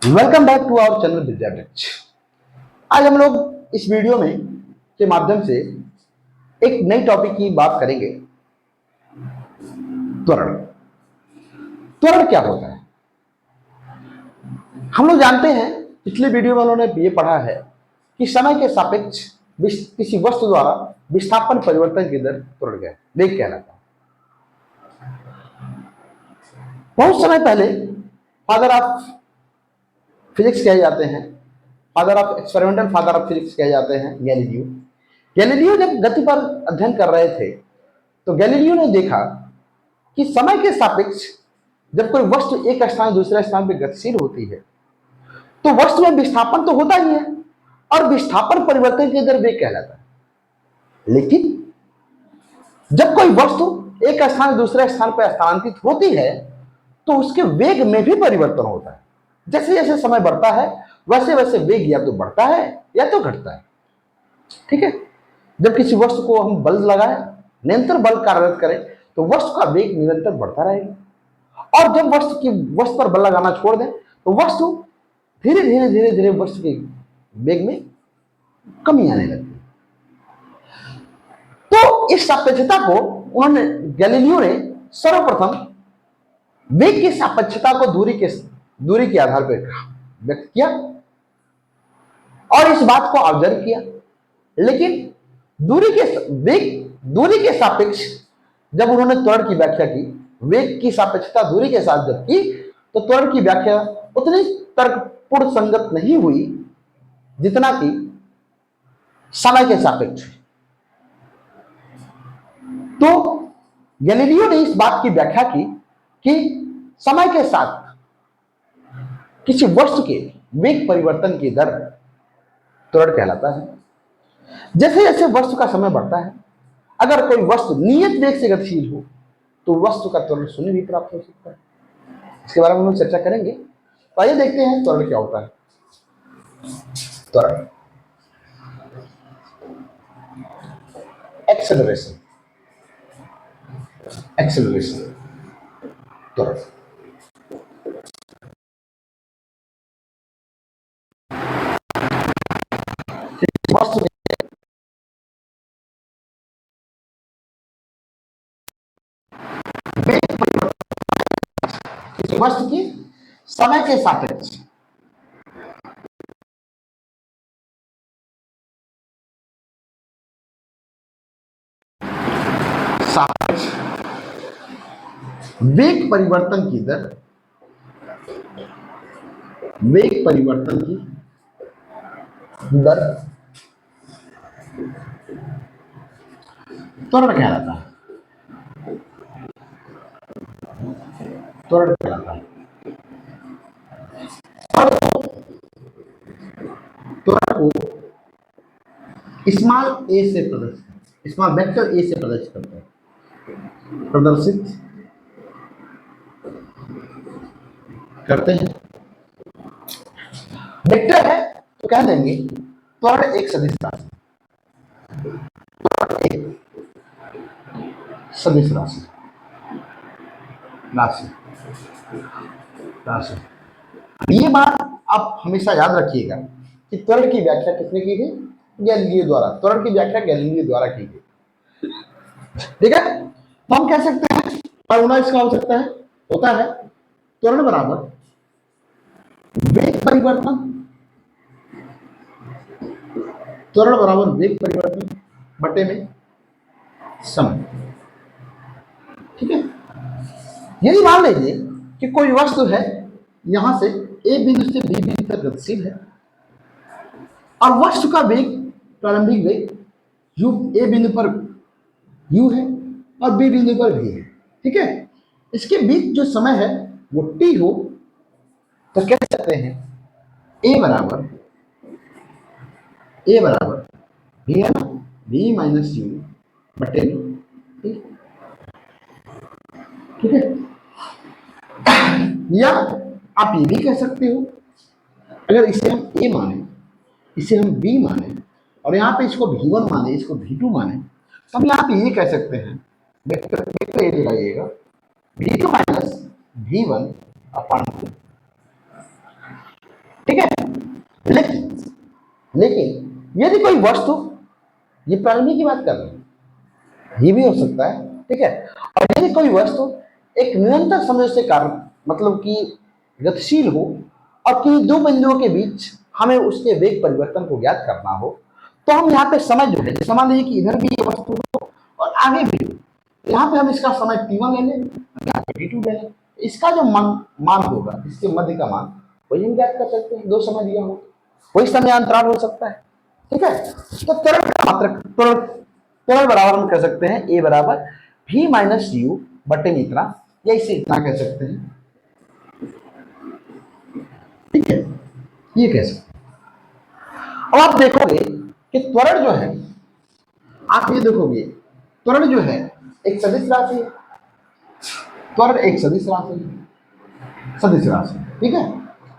Welcome back to our channel Vidyavriksh. आज हम लोग इस वीडियो में के माध्यम से एक नई टॉपिक की बात करेंगे। त्वरण। त्वरण क्या होता है? हम लोग जानते हैं, पिछले वीडियो में उन्होंने ये पढ़ा है कि समय के सापेक्ष किसी वस्तु द्वारा विस्थापन परिवर्तन की दर त्वरण है, वेग कहलाता है। बहुत समय पहले फादर ऑफ फिजिक्स कहे जाते हैं, father of experimental father of physics कहे जाते हैं गैलीलियो। गैलीलियो जब गति पर अध्ययन कर रहे थे तो गैलीलियो ने देखा कि समय के सापेक्ष जब कोई वस्तु एक स्थान से दूसरे स्थान पर गतिशील होती है तो वस्तु में विस्थापन तो होता ही है और विस्थापन परिवर्तन की दर वेग कहलाता है। लेकिन जब कोई वस्तु एक स्थान से दूसरे स्थान पर स्थानांतरित होती है तो उसके वेग में भी परिवर्तन होता है। जैसे जैसे समय बढ़ता है वैसे वैसे वेग या तो बढ़ता है या तो घटता है। ठीक है, जब किसी वस्तु को हम बल लगाएं, निरंतर बल कार्यरत करें तो वस्तु का वेग निरंतर बढ़ता रहेगा और जब वस्तु पर बल लगाना छोड़ दें तो वस्तु धीरे धीरे धीरे धीरे वस्तु के वेग में कमी आने लगती है। तो इस सापेक्षता को उन्होंने गैलीलियो ने सर्वप्रथम वेग की सापेक्षता को दूरी के आधार पर व्यक्त किया और इस बात को ऑब्जर्व किया। लेकिन दूरी के सापेक्ष जब उन्होंने त्वरण की व्याख्या की, वेग की सापेक्षता दूरी के साथ जब की तो त्वरण की व्याख्या उतनी तर्कपूर्ण संगत नहीं हुई जितना कि समय के सापेक्ष। तो गैलीलियो ने इस बात की व्याख्या की कि समय के साथ किसी वस्तु के वेग परिवर्तन की दर त्वरण कहलाता है। जैसे जैसे वस्तु का समय बढ़ता है, अगर कोई वस्तु नियत वेग से गतिशील हो तो वस्तु का त्वरण शून्य भी प्राप्त हो सकता है। इसके बारे में हम चर्चा करेंगे। तो आइए देखते हैं त्वरण क्या होता है। त्वरण, एक्सेलरेशन, त्वरण। वस्तु की समय के सापेक्ष वेग परिवर्तन की दर त्वरण कहलाता है। त्वरण को स्मॉल ए से स्मॉल वेक्टर ए से प्रदर्शित करते हैं। वेक्टर है तो कह देंगे त्वरण एक सदिश राशि। ये बात आप हमेशा याद रखिएगा कि त्वरण की व्याख्या किसने की थी? गैलीलियो द्वारा। त्वरण की व्याख्या गैलीलियो द्वारा की गई। ठीक है, तो हम कह सकते हैं फॉर्मूला इसका हो सकता है, होता है त्वरण बराबर वेग परिवर्तन बटे में समय। ठीक है, यदि मान लीजिए कि कोई वस्तु है यहां से ए बिंदु से बी बिंदु तक गतिशील है और वस्तु का वेग, प्रारंभिक वेग u ए बिंदु पर u है और बी बिंदु पर v है। ठीक है, इसके बीच जो समय है वो t हो तो कह सकते हैं a बराबर v है ना, v माइनस u बटे t। ठीक है, या आप ये भी कह सकते हो, अगर इसे हम a माने, इसे हम b माने और यहाँ पे इसको v1 माने, इसको v2 माने, तो हम यहाँ पे ये कह सकते हैं वेक्टर ए लगाइएगा v2 माइनस v1 अपॉन 2। ठीक है, लेकिन यदि कोई वस्तु, ये प्रारंभिक की बात कर रहे हैं, ये भी हो सकता है, ठीक है, और यदि कोई वस्तु एक निरंतर समय से कारण मतलब कि गतिशील हो और किसी दो बिंदुओं के बीच हमें उसके वेग परिवर्तन को ज्ञात करना हो, तो हम यहाँ पे समय जो है, जैसे मान लीजिए कि इधर भी ये वस्तु हो और आगे भी हो, यहाँ पे हम इसका समय t1 ले लें, यहाँ पे t2 ले लें, इसका जो मान होगा, इसके मध्य का मान वही हम ज्ञात कर सकते हैं, दो समय दिया हो वही समय अंतराल हो सकता है। ठीक है, तो त्वरण का मात्रक, त्वरण बराबर हम कह सकते हैं a बराबर v माइनस यू बटे में इतना, या इसे इतना कह सकते हैं। ठीक है, ये कह सकते हैं। अब आप देखोगे कि त्वरण जो है, आप ये देखोगे त्वरण जो है एक सदिश राशि है, त्वरण एक सदिश राशि है, सदिश राशि। ठीक है,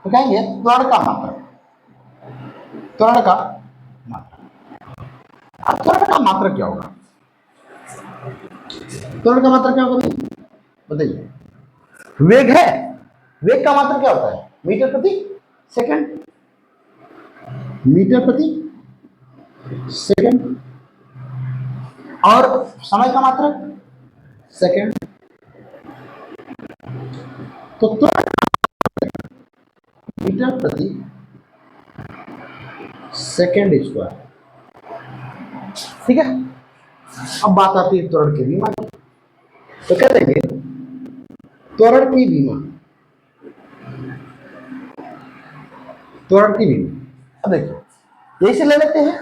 तो कहेंगे त्वरण का मात्रक, त्वरण का मात्रक। अब त्वरण का मात्रक क्या होगा, त्वरण का मात्रक क्या होगा बताइए। वेग है, वेग का मात्रक क्या होता है, मीटर प्रति सेकंड, मीटर प्रति सेकंड, और समय का मात्रक सेकंड। तो त्वरण मीटर प्रति सेकंड स्क्वायर। ठीक है, अब बात आती है त्वरण की विमा की, तो कह देंगे त्वरण की विमा, त्वरण की विमा। अब देखिए यही से ले लेते हैं,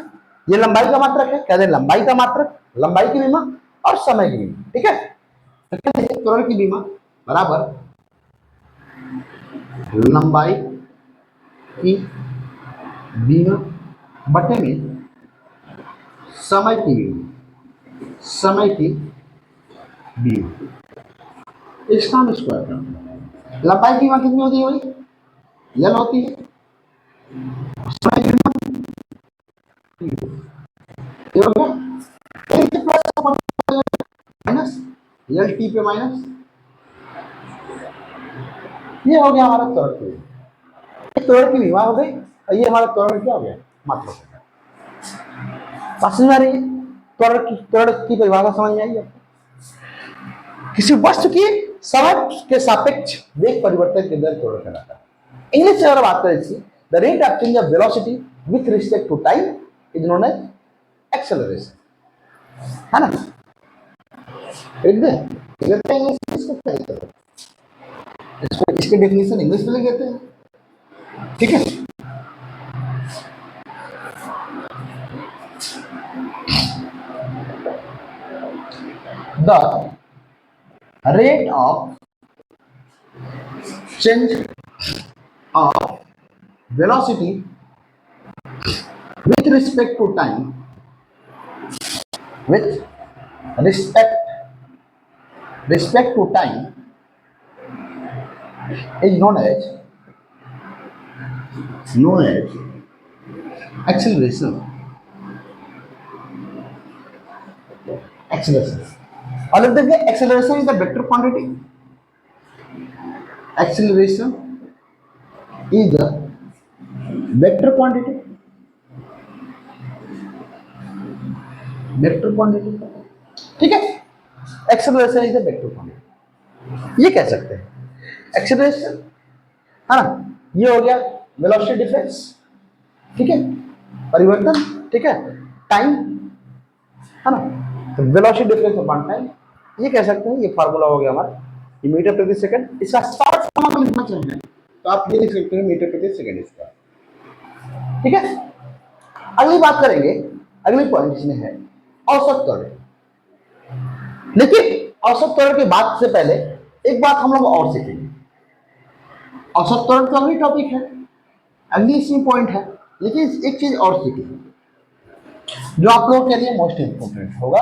ये लंबाई का मात्रक है, कहते हैं लंबाई का मात्रक, लंबाई की विमा और समय की विमा। ठीक है, तो कहते हैं त्वरण की विमा बराबर लंबाई की विमा बटे में समय की विमा, समय की विमा, इसका हम स्क्वायर करते हैं। लंबाई की विमा कितनी होती है भाई, यल होती है, समय की विमा ये हो गया माइनस यल टी पे माइनस, ये हो गया हमारा त्वरण की विमा। त्वरण की विमा हो गई और ये हमारा त्वरण क्या हो गया, मात्रक हो गया। बात समझ आ रही है, त्वरण की परिभाषा समझ में आई है। किसी वस्तु की समय के सापेक्ष वेग परिवर्तन के दर त्वरण कहलाता है। इंग्लिश से अगर बात करें इसकी, the rate of change of velocity with respect to time is known as acceleration, है ना। इसको इसके डेफिनेशन इंग्लिश में लिख देते हैं। ठीक है, the rate of change of velocity with respect to time, with respect to time is known as acceleration, acceleration। और लिख देंगे acceleration is the vector quantity, acceleration is the vector quantity, vector quantity। ठीक है, acceleration is the vector quantity, ये कह सकते हैं acceleration, है ना। ये हो गया वेलोसिटी डिफरेंस, ठीक है, परिवर्तन, ठीक है, टाइम, है ना, तो वेलोसिटी डिफरेंस अपॉन टाइम, ये कह सकते हैं। ये फार्मूला हो गया हमारा, ये मीटर प्रति सेकंड। इसका शॉर्ट फॉर्म अगर लिखना चाहिए तो आप ये लिख सकते हैं मीटर प्रति सेकंड इसका। ठीक है, अगली बात करेंगे, अगली पॉइंट इसमें है औसत त्वरण। लेकिन औसत त्वरण की बात से पहले एक बात हम लोग और सीखेंगे। औसत त्वरण तो अगली टॉपिक है, अगली इसमें पॉइंट है, लेकिन एक चीज और सीखेंगे जो आप लोगों के लिए मोस्ट इंपोर्टेंट होगा,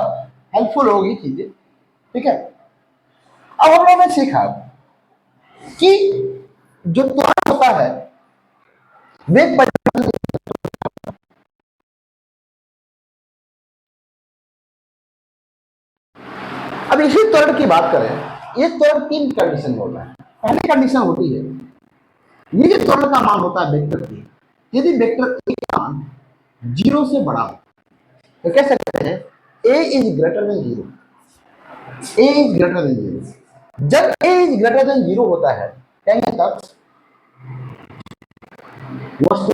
हेल्पफुल होगी चीजें। ठीक है, अब हम लोगों ने सीखा कि जो त्वरण होता है वेग परिवर्तन, अब इसी त्वरण की बात करें, ये त्वरण तीन कंडीशन में होता है। पहली कंडीशन होती है, ये जो त्वरण का मान होता है वेक्टर की, यदि वेक्टर ए का मान 0 से बड़ा हो तो कह सकते हैं a is greater than 0, a is greater than 0। जब ए इज ग्रेटर देन 0 होता है कहेंगे तब वस्तु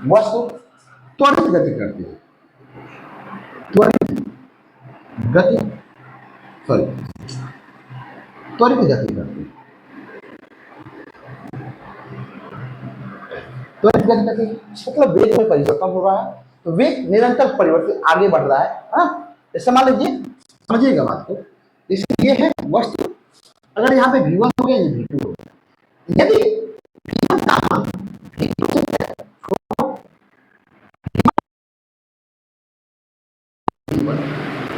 वस्तु त्वरित गति करती है, त्वरित गति सॉरी त्वरित गति करती है, त्वरित गति करती है मतलब वेग में परिवर्तन हो रहा है, तो वेग निरंतर परिवर्तन आगे बढ़ रहा है। हाँ, जैसे मान लीजिए, समझिएगा बात को, इसलिए ये है वस्तु, अगर यहाँ पे V1 हो गया, ये V2 हो गया, यदि V1 का मान V2 से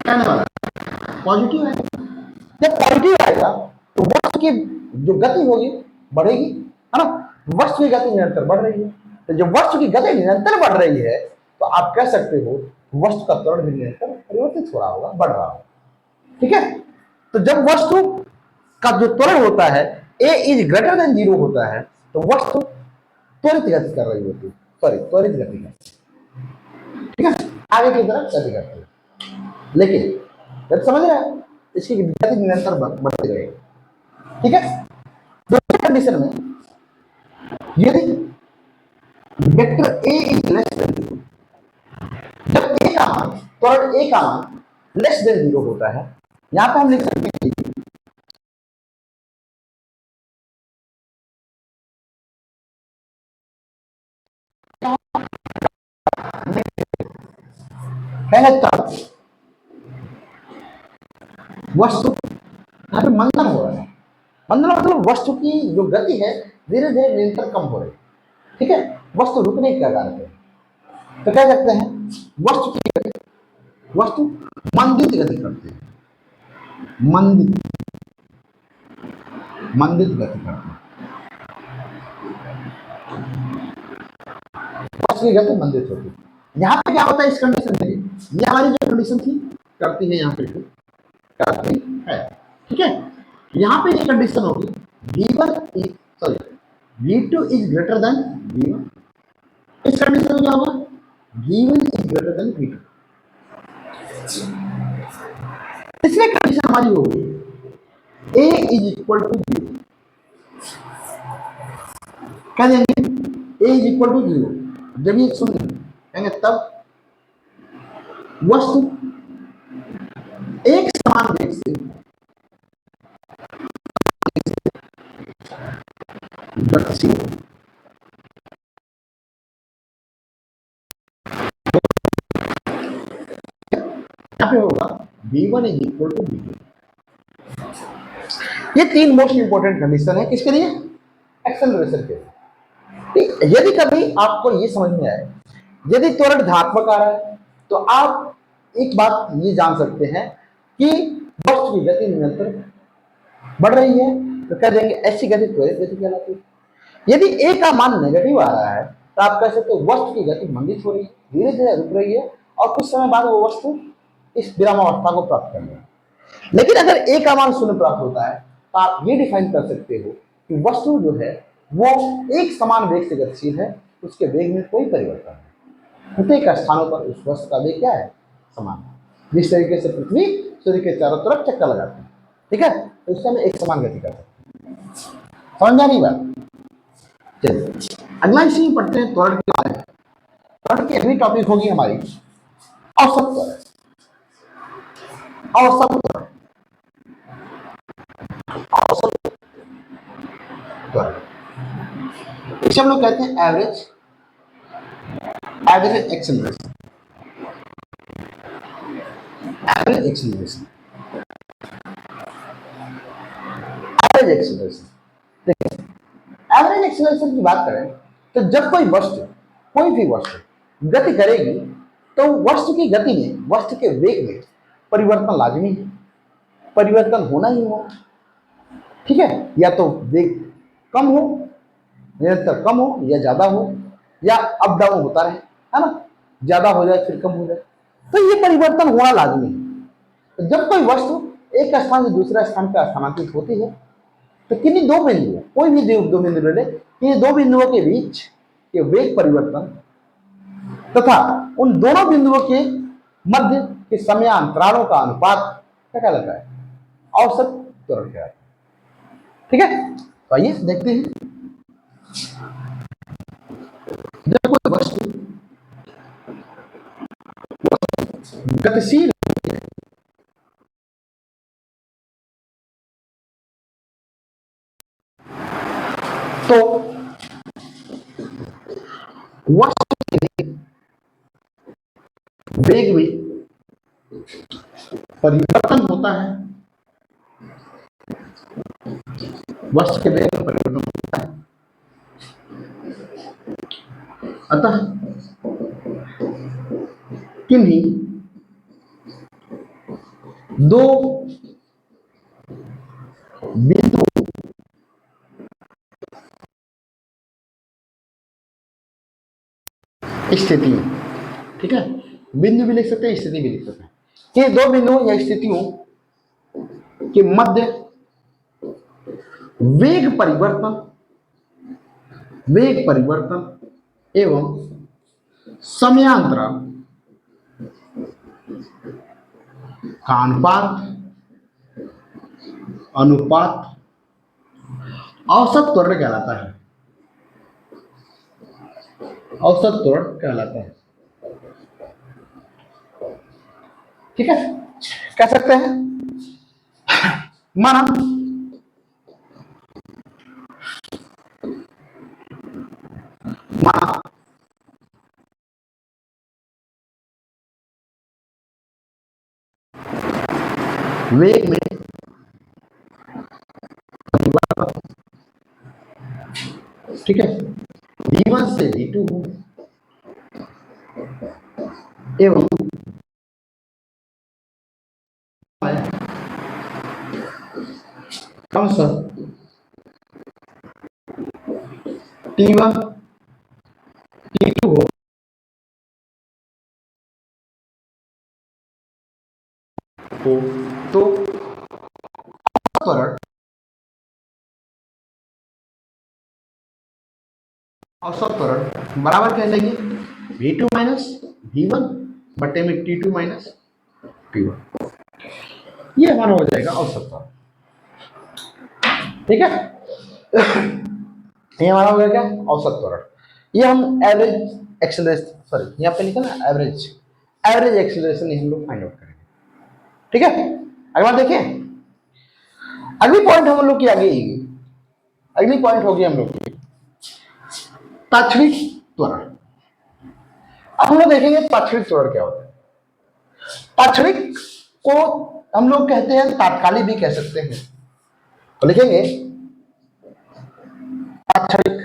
कहने वाला पॉजिटिव है, जब पॉजिटिव आएगा तो वस्तु की जो गति होगी बढ़ेगी, है ना, वस्तु की गति निरंतर बढ़ रही है, तो जब वस्तु की गति निरंतर बढ़ रही है तो आप कह सकते हो वस्तु का त्वरण भी निरंतर परिवर्तित हो रहा होगा, बढ़ रहा होगा। ठीक है, तो जब वस्तु का जो त्वरण होता है ए इज ग्रेटर देन 0 होता है तो वस्तु त्वरित गति कर रही होती है, सॉरी त्वरित गति करती, ठीक है, आगे की तरफ गति करती है, लेकिन जब समझ रहे हैं इसकी गति निरंतर बढ़ती रहेगी। ठीक है, दूसरी कंडीशन में यदि vector a is less than 0, जब ए का मान त्वरण ए का मान लेस देन 0 होता है, यहां पे हम लिख सकते हैं तब वस्तु यहाँ पे मंदन हो रहा है, मंदन मतलब वस्तु की जो गति है धीरे धीरे निरंतर कम हो रही है। ठीक है, वस्तु रुकने के आकार पे, तो कह सकते हैं वस्तु की गति, वस्तु मंदित गति करती है, मंदित मंदित गति करती है, वस्तु की गति मंदित होती है। यहाँ पे क्या होता है इस कंडीशन में, ये हमारी जो कंडीशन थी करती है, यहाँ पे करती है। ठीक है, यहाँ पे ये कंडीशन होगी V2 is greater then V1, इस कंडीशन में क्या होगा V1 is greater then V2। तीसरी कंडीशन हमारी होगी A इज इक्वल टू 0, क्या देंगे A इज इक्वल टू 0, जब ये सुन कहेंगे तब वस्तु एक समान वेग से गतिशील, यहाँ पे होगा V1 is equal to V2। ये तीन मोस्ट इंपोर्टेंट कंडीशन है किसके लिए, एक्सेलरेशन के लिए। यदि कभी आपको ये समझ में आए, यदि त्वरण धनात्मक आ रहा है तो आप एक बात ये जान सकते हैं कि वस्तु की गति निरंतर बढ़ रही है, तो कह देंगे ऐसी गति त्वरित गति कहलाती है। यदि ए का मान नेगेटिव आ रहा है तो आप कह सकते हो वस्तु की गति मंदित हो रही है, धीरे धीरे रुक रही है और कुछ समय बाद वो वस्तु इस विरामावस्था को प्राप्त कर लेगी। लेकिन अगर ए का मान शून्य प्राप्त होता है तो आप ये डिफाइन कर सकते हो कि वस्तु जो है वो एक समान वेग से गतिशील है, उसके वेग में कोई परिवर्तन नहीं, प्रत्येक स्थानों पर उस वस्तु का वेग क्या है, समान। जिस तरीके से पृथ्वी सूर्य के चारों तरफ चक्कर लगाती है, ठीक है, तो उससे हमें एक समान गति कर सकते हैं। समझ आ रही बात? चलिए अगला इसी पढ़ते हैं त्वरण के बारे में। त्वरण की अगली टॉपिक होगी हमारी औसत त्वरण, औसत त्वरण, औसत त्वरण, इसे हम लोग कहते हैं average, average acceleration, average acceleration, average acceleration. देखिए एवरेज एक्सेलरेशन की बात करें तो जब कोई वस्तु, कोई भी वस्तु गति करेगी तो वस्तु की गति में, वस्तु के वेग में परिवर्तन लाजमी है, परिवर्तन होना ही हो। ठीक है, या तो वेग कम हो, निरंतर कम हो, या ज्यादा हो, या अप डाउन होता रहे, है ना, ज्यादा हो जाए फिर कम हो जाए, तो ये परिवर्तन होना लाजमी है। तो जब कोई वस्तु एक स्थान से दूसरे स्थान पर स्थानांतरित होती है। तो किन्हीं दो बिंदुओं, कोई भी दो बिंदु ले लें, किन्हीं दो बिंदुओं के बीच के वेग परिवर्तन तथा उन दोनों बिंदुओं के मध्य के समयांतरालों का अनुपात क्या कहलाता है? औसत त्वरण कहलाता है। ठीक है, तो आइए देखते हैं। जब कोई वस्तु गतिशील तो वस्तु के वेग में परिवर्तन होता है, वस्तु के वेग में परिवर्तन होता है। अतः किन्हीं दो बिंदु स्थिति, ठीक है, बिंदु भी लिख सकते हैं, स्थिति भी लिख सकते हैं, कि दो बिंदुओं या स्थितियों के मध्य वेग परिवर्तन एवं समयांतराल का अनुपात औसत त्वरण कहलाता है। औसत त्वरण कहलाता है। ठीक है, कह सकते हैं माना वेग में परिवर्तन, ठीक है, v1 से v2 हो एवं क्रमशः t1 t2 हो तो त्वरण औसत त्वरण बराबर कह लेंगे v2 माइनस v1 बटे में t2 माइनस t1। ये हमारा हो जाएगा औसत त्वरण। ठीक है, ये हमारा हो गया क्या? औसत त्वरण। ये हम एवरेज एक्सेलरेशन, सॉरी यहाँ पे लिखा ना एवरेज एक्सेलरेशन हम लोग फाइंड आउट करेंगे। ठीक है, अगला देखें। अगली पॉइंट हम लोग की अगली पॉइंट होगी हम लोग की तात्क्षणिक त्वरण। अब हम लोग देखेंगे तात्क्षणिक त्वरण क्या होता है। तात्क्षणिक को हम लोग कहते हैं, तात्कालिक भी कह सकते हैं। तो लिखेंगे तात्क्षणिक,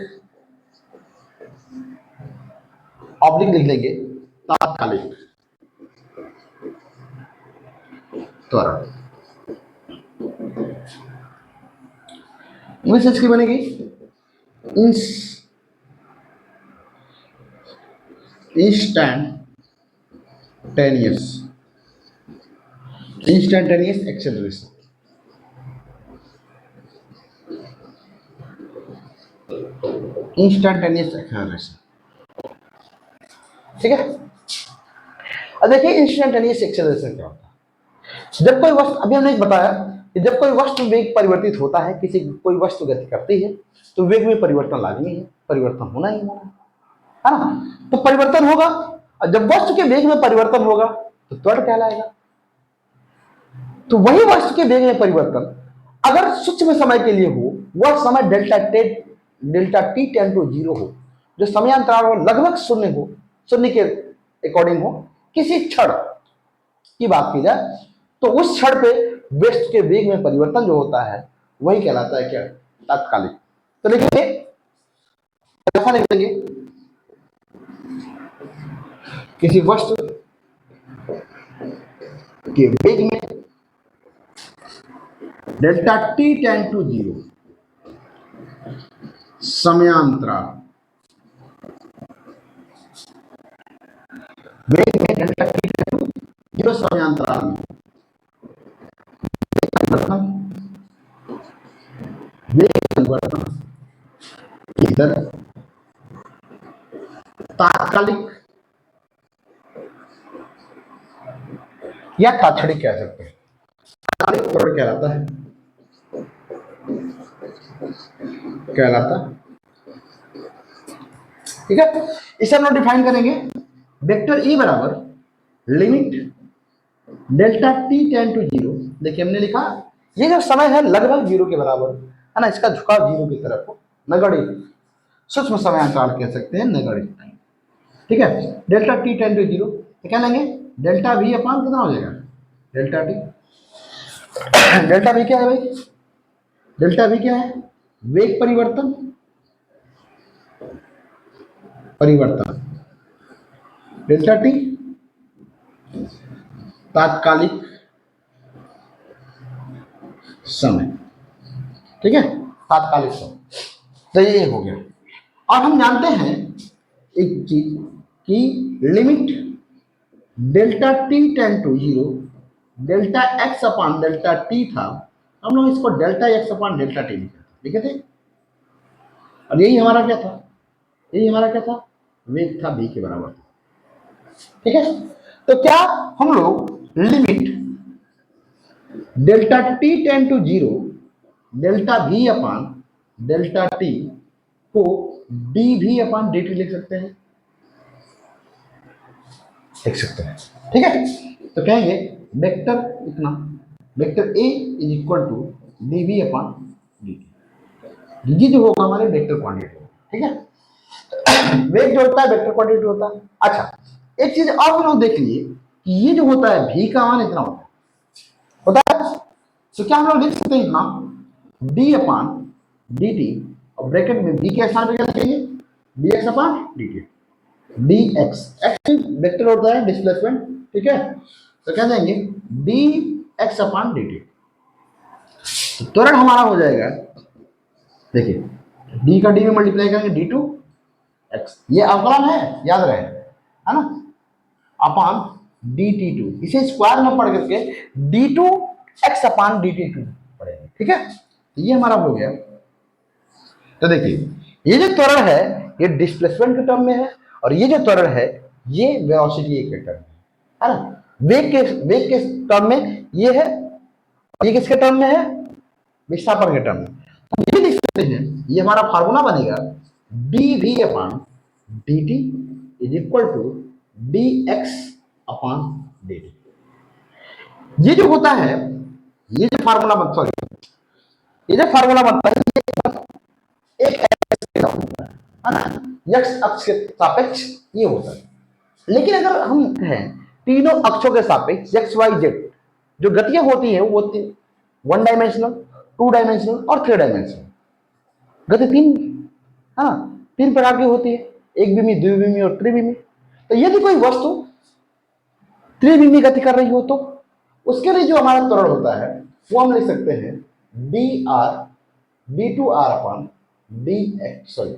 ऑब्लिक लिख लेंगे तात्कालिक त्वरण। इंग्लिश की बनेगी इंस्टैंटेनियस एक्सेलरेशन। इंस्टैंटेनियस एक्सेलरेशन, ठीक है। अब देखिए इंस्टैंटेनियस एक्सेलरेशन क्या होता है। जब कोई वस्तु, अभी हमने बताया कि जब कोई वस्तु वेग परिवर्तित होता है, कोई वस्तु गति करती है तो वेग में परिवर्तन लाजमी है, परिवर्तन होना ही होना है ना। तो परिवर्तन होगा, और जब वस्तु के वेग में परिवर्तन होगा तो त्वरण कहलाएगा। तो वही वस्तु के वेग में परिवर्तन अगर सूक्ष्म समय के लिए हो, वह समय डेल्टा टी टेंड टू 0 हो, जो समयांतराल हो लगभग शून्य के अकॉर्डिंग हो, किसी क्षण की बात की जाए तो उस क्षण पे वस्तु के वेग में परिवर्तन जो होता है वही कहलाता है क्या? तात्कालिक। तो लिखेंगे, ऐसा लिख देंगे, किसी वस्तु के वेग में डेल्टा टी टेंड टू 0 समयांतराल, वेग में डेल्टा टी टेंड टू 0 समयांतराल में वेग परिवर्तन इधर तात्कालिक या तात्क्षणिक कह सकते हैं। तात्कालिक त्वरण कहलाता ठीक है। इसे हम लोग डिफाइन करेंगे। वेक्टर ई बराबर limit delta t tend to zero. देखिए हमने लिखा ये जो समय है लगभग जीरो के बराबर है ना, इसका झुकाव जीरो की तरफ हो, नगण्य सूक्ष्म समयांतराल कह सकते हैं, नगण्य। ठीक है, delta t tend to zero तो क्या लेंगे, डेल्टा वी अपान कितना हो जाएगा, डेल्टा टी। डेल्टा वी क्या है भाई, डेल्टा वी क्या है, वेग परिवर्तन डेल्टा टी तात्कालिक समय। ठीक है, तात्कालिक समय। तो ये हो गया। और हम जानते हैं एक चीज कि limit delta t tend to zero delta x upon delta t था, हम लोग इसको delta x upon delta t लिखे थे। और यही हमारा क्या था, यही हमारा क्या था, वेग था v के बराबर। ठीक है, तो क्या हम लोग limit delta t tend to zero delta v upon delta t को d v upon d t लिख सकते हैं, लिख सकते हैं। ठीक है, तो कहेंगे वेक्टर इतना, vector a is equal to d v upon d t. ये जो होगा हमारे वेक्टर क्वांटिटी। ठीक है, वेग जो होता है वेक्टर क्वांटिटी होता है। अच्छा, एक चीज और हम लोग देख लिए कि ये जो होता है v का मान इतना होता है, तो क्या हम लोग लिख सकते हैं इतना d अपान डी टी, और ब्रैकेट में v के स्थान पे क्या लिखेंगे, dx upon dt। dx x vector होता है डिस्प्लेसमेंट। ठीक है, तो क्या देंगे dx अपान dt। त्वरण हमारा हो जाएगा, देखिए d का d में मल्टीप्लाई करेंगे d2 x, ये अवकलन है याद रहे, है ना, अपान dt2, इसे स्क्वायर में पढ़ करके d2 x अपान dt2 पढ़ेंगे। ठीक है, तो ये हमारा हो गया। तो देखिए ये जो त्वरण है ये डिस्प्लेसमेंट के टर्म में है, और ये जो त्वरण है ये वेलोसिटी के टर्म में है ना, वेग के टर्म में ये है, ये किसके टर्म में है, विस्थापन के टर्म में। हम ये लिख सकते हैं, ये हमारा फार्मूला बनेगा dv upon dt is equal to dx upon dt। ये जो होता है, ये जो फार्मूला बनता है, ये जो फार्मूला बनता है ये एक एक्स के टर्म होता है ना, एक्स अक्ष के सापेक्ष ये होता है। लेकिन अगर हम कहें तीनों अक्षों के सापेक्ष एक्स वाई जेड जो गतियां होती हैं वो 1 डायमेंशनल, 2 डायमेंशनल और 3 डायमेंशनल गति तीन है ना, 3 प्रकार की होती है, एक बीमी, द्विबीमी और त्रिविमी। तो यदि कोई वस्तु त्रिविमी गति कर रही हो तो उसके लिए जो हमारा त्वरण होता है वो हम लिख सकते हैं d r d two r upon d x, sorry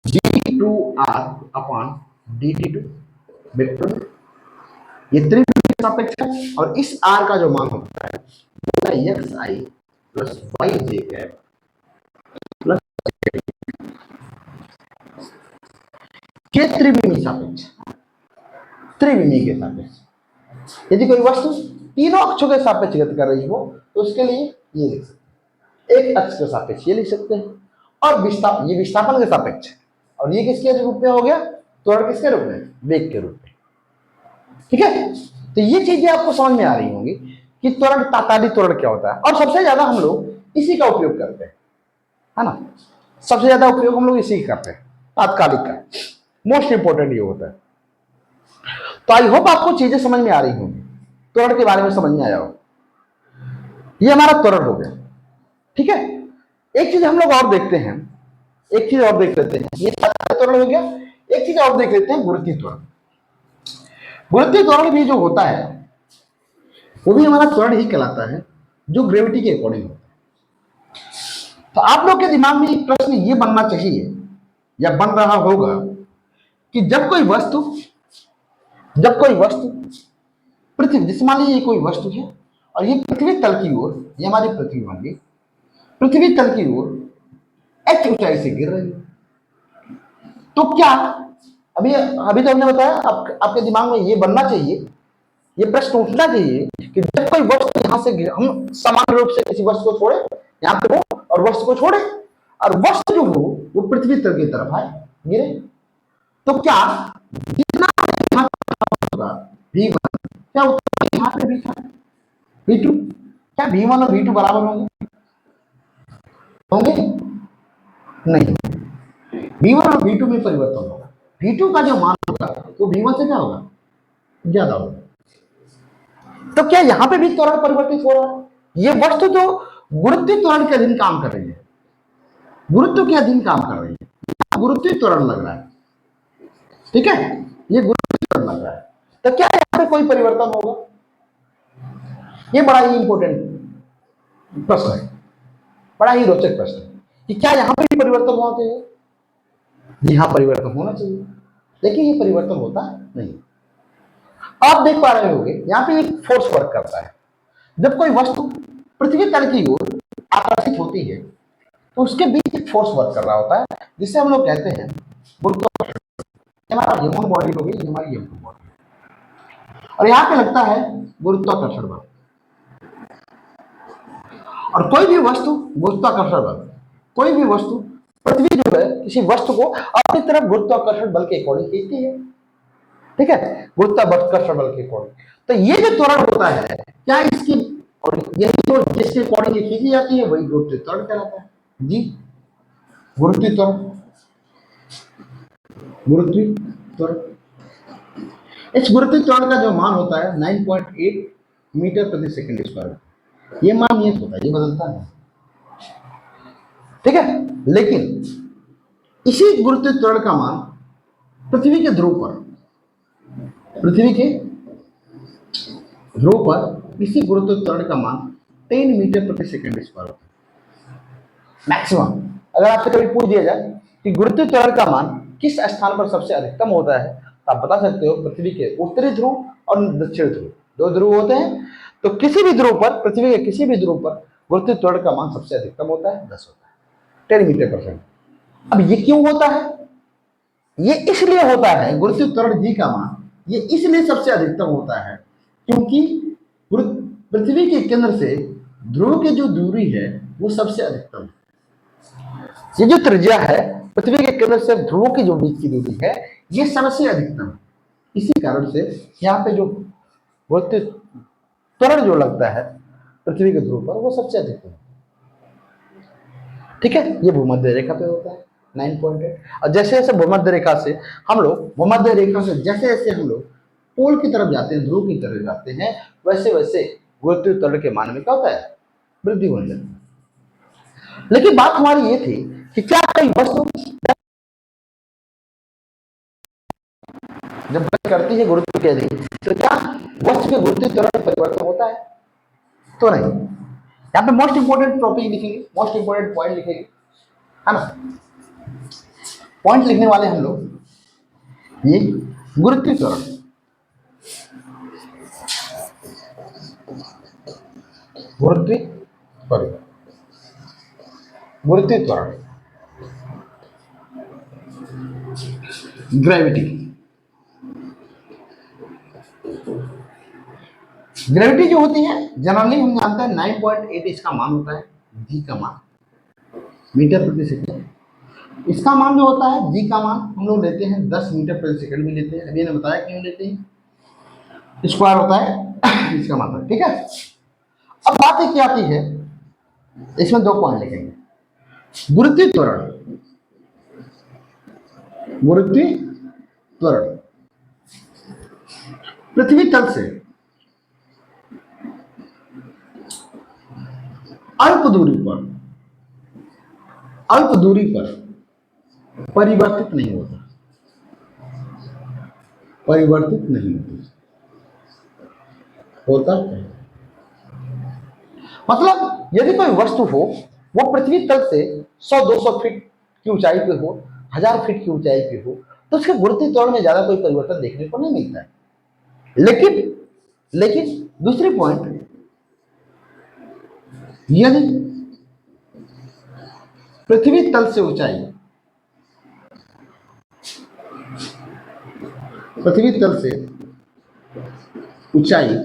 d two r upon d t two vector. ये त्रिविमी सापेक्ष है, और इस आर का जो मान होता है वो है एक्स आई प्लस वाई जे कैप प्लस के त्रिविमी सापेक्ष, त्रिविमी के सापेक्ष। यदि कोई वस्तु तीनों अक्षों के सापेक्ष गति कर रही हो तो उसके लिए ये लिख सकते हैं, एक अक्ष के सापेक्ष ये लिख सकते हैं, और ये विस्थापन के सापेक्ष, और ये किसके रूप में हो गया, त्वरण किसके रूप में, वेग के रूप में। ठीक है, तो ये चीजें आपको समझ में आ रही होंगी कि त्वरण, तात्कालिक त्वरण क्या होता है, और सबसे ज्यादा हम लोग इसी का उपयोग करते हैं, है ना, सबसे ज्यादा उपयोग हम लोग इसी का करते हैं, तात्कालिक का मोस्ट इंपोर्टेंट ये होता है। तो आई होप आपको चीजें समझ में आ रही होंगी, त्वरण के बारे में समझ में आया हो। ये हमारा त्वरण हो गया। ठीक है, एक चीज हम लोग और देखते हैं, एक चीज और देख लेते हैं, ये त्वरण हो गया। एक चीज और देख लेते हैं, गुरुत्वीय त्वरण। गुरुत्वीय त्वरण भी जो होता है वो भी हमारा त्वरण ही कहलाता है, जो ग्रेविटी के अकॉर्डिंग होता है। तो आप लोग के दिमाग में एक प्रश्न ये बनना चाहिए या बन रहा होगा कि जब कोई वस्तु पृथ्वी, जैसे मान लीजिए कोई वस्तु है और ये पृथ्वी तल की ओर, ये हमारी पृथ्वी बन गई, पृथ्वी तल की ओर h ऊंचाई से गिर रही है। तो क्या अभी अभी तो हमने बताया, आपके दिमाग में ये बनना चाहिए, ये प्रश्न उठना चाहिए कि जब कोई वस्तु यहां से हम समान रूप से किसी वस्तु को छोड़े, यहां पे हो और वस्तु को छोड़े, और वस्तु जो हो वो पृथ्वी तल की तरफ आए गिरे, तो क्या जितना यहां होगा v1, क्या उतना यहां पे भी था v2, क्या v1 और v2 बराबर होंगे? होंगे नहीं, v1 और v2 में परिवर्तन होगा, v2 का जो मान होगा वो v1 से क्या होगा, ज्यादा होगा। तो क्या यहां पे भी त्वरण परिवर्तित हो रहा है? ये वस्तु जो गुरुत्वीय त्वरण के अधीन काम कर रही है, गुरुत्व के अधीन काम कर रही है, गुरुत्वीय त्वरण लग रहा है, ठीक है, ये गुरुत्वीय त्वरण लग रहा है, तो क्या यहां पे कोई परिवर्तन होगा? ये बड़ा ही इंपॉर्टेंट प्रश्न है, बड़ा ही रोचक प्रश्न है कि क्या यहां पे भी परिवर्तन होना चाहिए? जी हाँ, परिवर्तन होना चाहिए, लेकिन ये परिवर्तन होता नहीं। आप देख पा रहे होंगे यहाँ पे एक फोर्स वर्क करता है, जब कोई वस्तु पृथ्वी तल की ओर आकर्षित होती है तो उसके बीच एक फोर्स वर्क कर रहा होता है, जिसे हम लोग कहते हैं गुरुत्वाकर्षण। हमारा ह्यूमन बॉडी हो गई, हमारी ह्यूमन बॉडी, और यहाँ पे लगता है गुरुत्वाकर्षण बल, और कोई भी वस्तु गुरुत्वाकर्षण बल, कोई भी वस्तु, पृथ्वी जो है किसी वस्तु को अपनी तरफ गुरुत्वाकर्षण बल के अकॉर्डिंग खींचती है, ठीक है, गुरुत्वाकर्षण बल के अकॉर्डिंग। तो ये जो त्वरण होता है, क्या इसकी, और यही तो जिसके अकॉर्डिंग ये खींची जाती है वही गुरुत्वीय त्वरण कहलाता है। जी, गुरुत्वीय त्वरण, गुरुत्वीय त्वरण। इस गुरुत्वीय त्वरण का जो मान होता है 9.8 मीटर प्रति सेकंड स्क्वायर, ये मान नियत होता है, ये बदलता नहीं, ठीक है। लेकिन इसी गुरुत्वीय त्वरण का मान पृथ्वी के ध्रुव पर, पृथ्वी के ध्रुव पर इसी गुरुत्वीय त्वरण का मान 10 मीटर प्रति सेकंड स्क्वायर होता है मैक्सिमम। अगर आपसे कभी पूछ दिया जाए कि गुरुत्वीय त्वरण का मान किस स्थान पर सबसे अधिकतम होता है, तो आप बता सकते हो पृथ्वी के उत्तरी ध्रुव और दक्षिण ध्रुव, दो ध्रुव होते हैं, तो किसी भी ध्रुव पर, पृथ्वी के किसी भी ध्रुव पर गुरुत्वीय त्वरण का मान सबसे अधिकतम होता है, 10 होता है, 10 मीटर पर सेकंड। अब ये क्यों होता है? ये इसलिए होता है, गुरुत्वीय त्वरण जी का मान ये इसलिए सबसे अधिकतम होता है क्योंकि पृथ्वी के केंद्र से ध्रुव की जो दूरी है वो सबसे अधिकतम है। ये जो त्रिज्या है पृथ्वी के केंद्र से ध्रुवों की जो बीच की दूरी है ये सबसे अधिकतम है। इसी कारण से यहाँ पे जो गुरुत्वीय त्वरण जो लगता है पृथ्वी के ध्रुव पर वो सबसे अधिकतम है, ठीक है। ये भूमध्य रेखा पे होता है 9.8, और जैसे जैसे भूमध्य रेखा से हम लोग, भूमध्य रेखा से जैसे जैसे हम लोग पोल की तरफ जाते हैं, ध्रुव की तरफ जाते हैं, वैसे वैसे गुरुत्वीय त्वरण के मान में क्या होता है, वृद्धि होने लगती है। लेकिन बात हमारी ये थी कि क्या कोई वस्तु जब गति करती है गुरुत्व के अधीन, तो क्या वस्तु के गुरुत्वीय त्वरण में परिवर्तन होता है? तो नहीं। यहाँ पे मोस्ट इंपोर्टेंट टॉपिक लिखेंगे, मोस्ट इंपोर्टेंट पॉइंट लिखेंगे, है ना। पॉइंट लिखने वाले हम लोग, ये गुरुत्वीय त्वरण, गुरुत्वीय त्वरण, गुरुत्वीय त्वरण, ग्रेविटी, ग्रेविटी जो होती है जनरली हम जानते हैं 9.8 इसका मान होता है, जी का मान मीटर प्रति सेकंड। इसका मान जो होता है जी का मान हम लोग लेते हैं 10 मीटर प्रति सेकंड भी लेते हैं, अभी मैंने बताया क्यों लेते हैं, स्क्वायर होता है इसका मात्रा, ठीक है। अब बात क्या आती है, इसमें दो पॉइंट लिखेंगे। गुरुत्वीय त्वरण, गुरुत्वीय त्वरण पृथ्वी तल से अल्प दूरी पर, अल्प दूरी पर परिवर्तित नहीं होता, परिवर्तित नहीं होता है। मतलब यदि कोई वस्तु हो वो पृथ्वी तल से 100-200 फीट की ऊंचाई पे हो, 1000 फीट की ऊंचाई पे हो, तो उसके गुरुत्वीय त्वरण में ज्यादा कोई परिवर्तन देखने को नहीं मिलता है। लेकिन दूसरी पॉइंट, यदि पृथ्वी तल से ऊंचाई, पृथ्वी तल से ऊंचाई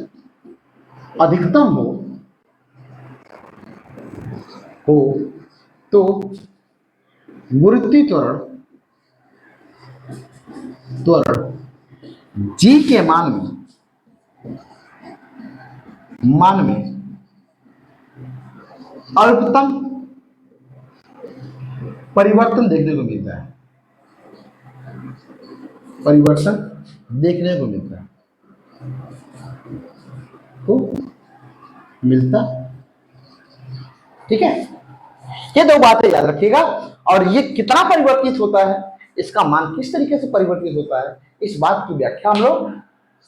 अधिकतम हो तो गुरुत्वीय त्वरण जी के मान में अल्पतम परिवर्तन देखने को मिलता है, परिवर्तन देखने को मिलता है, तो मिलता। ठीक है, ये दो बातें याद रखिएगा। और ये कितना परिवर्तित होता है, इसका मान किस तरीके से परिवर्तित होता है, इस बात की व्याख्या हम लोग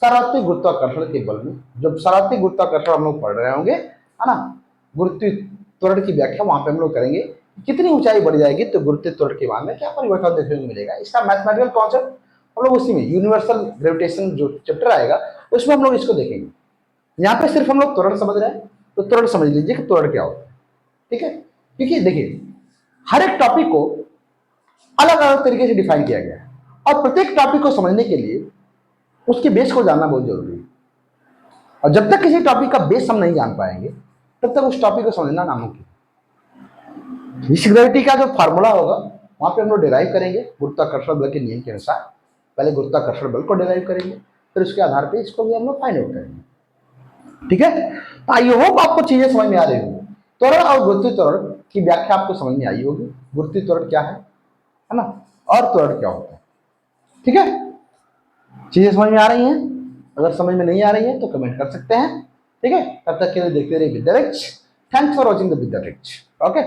सरात्मक गुरुत्वाकर्षण के बल में, जब सरात्मक गुरुत्वाकर्षण हम लोग पढ़ रहे होंगे, है ना, गुरुत्वीय त्वरण की व्याख्या वहां पे हम लोग करेंगे। कितनी ऊंचाई बढ़ जाएगी तो गुरुत्वीय त्वरण के मान में क्या परिवर्तन देखने को मिलेगा, इसका मैथमेटिकल कॉन्सेप्ट हम लोग उसी में यूनिवर्सल ग्रेविटेशन जो चैप्टर आएगा उसमें हम लोग इसको देखेंगे। यहाँ पे सिर्फ हम लोग त्वरण समझ रहे हैं, तो त्वरण समझ लीजिए कि त्वरण क्या होता है। ठीक है, क्योंकि देखिए हर एक टॉपिक को अलग अलग तरीके से डिफाइन किया गया है, और प्रत्येक टॉपिक को समझने के लिए उसके बेस को जानना बहुत जरूरी है। और जब तक किसी टॉपिक का बेस हम नहीं जान पाएंगे तब तक उस टॉपिक को समझना नामुमकिन। विश्व ग्रेविटी का जो फार्मूला होगा वहां पे हम लोग डिराइव करेंगे गुरुत्वाकर्षण बल के नियम के अनुसार। पहले गुरुत्वाकर्षण बल को डिराइव करेंगे, फिर उसके आधार पे इसको भी हम लोग फाइंड आउट करेंगे। ठीक है, तो आई होप आपको चीजें समझ में आ रही होगी। त्वरण और गुरुत्वीय त्वरण की व्याख्या आपको समझ में आई होगी, गुरुत्वीय त्वरण क्या है ना, और त्वरण क्या होता है। ठीक है, चीजें समझ में आ रही हैं? अगर समझ में नहीं आ रही है तो कमेंट कर सकते हैं। ठीक है, तब तक के लिए देखते रहिए Vidyarich. Thanks for watching the Vidyarich. Okay.